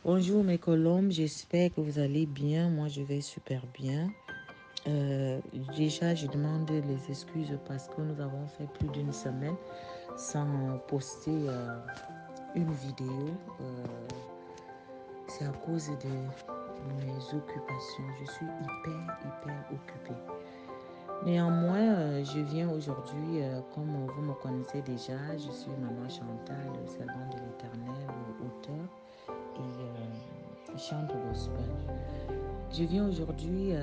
Bonjour mes colombes, j'espère que vous allez bien. Moi, je vais super bien. Déjà, je demande les excuses parce que nous avons fait plus d'une semaine sans poster une vidéo. C'est à cause de mes occupations. Je suis hyper occupée. Néanmoins, je viens aujourd'hui, comme vous me connaissez déjà, je suis Maman Chantal, servante de l'Éternel, auteur et chante gospel. Je viens aujourd'hui,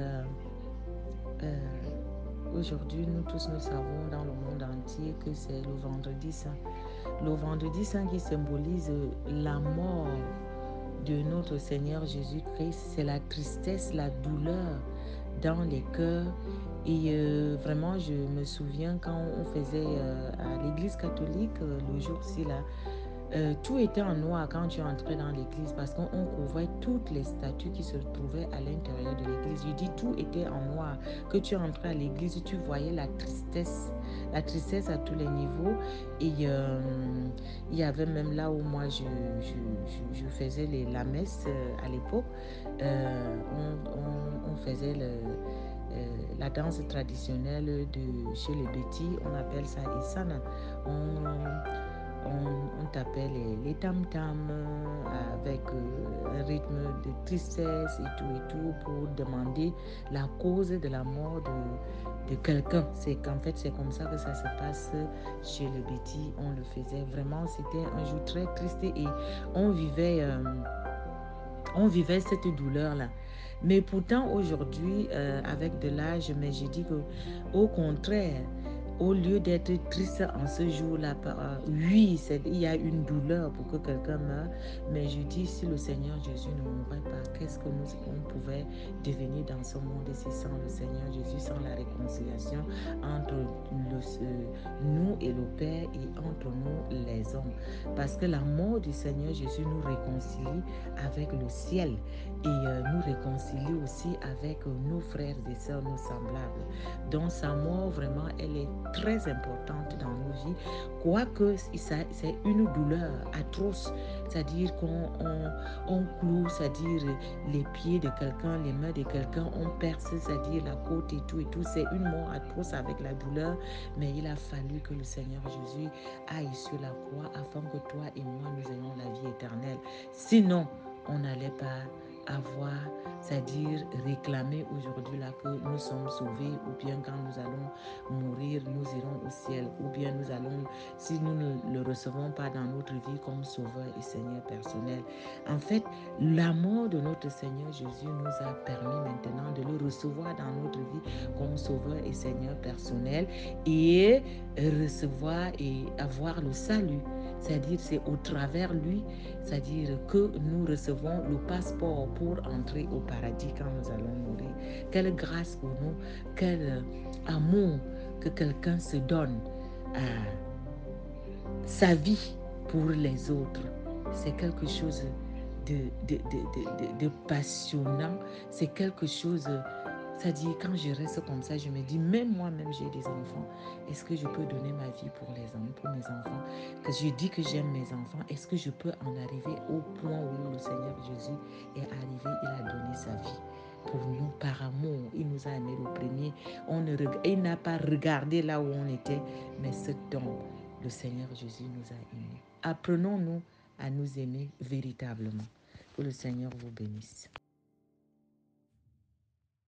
aujourd'hui nous tous nous savons dans le monde entier que c'est le vendredi saint. Le vendredi saint qui symbolise la mort de notre Seigneur Jésus-Christ, c'est la tristesse, la douleur dans les cœurs. Et vraiment, je me souviens quand on faisait à l'église catholique, le jour-ci là, tout était en noir quand tu entrais dans l'église parce qu'on couvrait toutes les statues qui se trouvaient à l'intérieur de l'église. Je dis tout était en noir. Que tu entrais à l'église, tu voyais la tristesse à tous les niveaux. Et il y avait même là où moi je faisais la messe à l'époque. On faisait la danse traditionnelle de chez les Bétis, on appelle ça Isana. On tapait les tam-tams avec un rythme de tristesse et tout pour demander la cause de la mort de quelqu'un. C'est qu'en fait, c'est comme ça que ça se passe chez le Bétis. On le faisait vraiment, c'était un jour très triste et on vivait, euh, on vivait cette douleur-là. Mais pourtant, aujourd'hui, avec de l'âge, mais j'ai dit que, au contraire, au lieu d'être triste en ce jour-là, oui, il y a une douleur pour que quelqu'un meure, mais je dis, si le Seigneur Jésus ne mourait pas, qu'est-ce que on pouvait devenir dans ce monde ici sans le Seigneur Jésus, sans la réconciliation entre nous et le Père et entre nous les hommes. Parce que la mort du Seigneur Jésus nous réconcilie avec le ciel et nous réconcilie aussi avec nos frères et sœurs, nos semblables. Donc sa mort, vraiment, elle est très importante dans nos vies, quoique c'est une douleur atroce, c'est-à-dire qu'on cloue, c'est-à-dire les pieds de quelqu'un, les mains de quelqu'un, on perce, c'est-à-dire la côte et tout, c'est une mort atroce avec la douleur, mais il a fallu que le Seigneur Jésus aille sur la croix afin que toi et moi, nous ayons la vie éternelle. Sinon, on n'allait pas avoir, c'est-à-dire réclamer aujourd'hui là que nous sommes sauvés, ou bien quand nous allons mourir, nous irons au ciel, ou bien nous allons, si nous ne le recevons pas dans notre vie comme sauveur et Seigneur personnel. En fait, la mort de notre Seigneur Jésus nous a permis maintenant de le recevoir dans notre vie comme sauveur et Seigneur personnel et recevoir et avoir le salut. C'est-à-dire, c'est au travers lui, c'est-à-dire que nous recevons le passeport pour entrer au paradis quand nous allons mourir. Quelle grâce pour nous, quel amour que quelqu'un se donne à sa vie pour les autres. C'est quelque chose de passionnant, c'est quelque chose, c'est-à-dire quand je reste comme ça, je me dis, même moi-même j'ai des enfants, est-ce que je peux donner ma vie pour mes enfants? Que je dis que j'aime mes enfants, est-ce que je peux en arriver au point où le Seigneur Jésus est arrivé, il a donné sa vie pour nous par amour. Il nous a aimés le premier. Il n'a pas regardé là où on était, mais ce don, le Seigneur Jésus nous a aimés. Apprenons-nous à nous aimer véritablement. Que le Seigneur vous bénisse.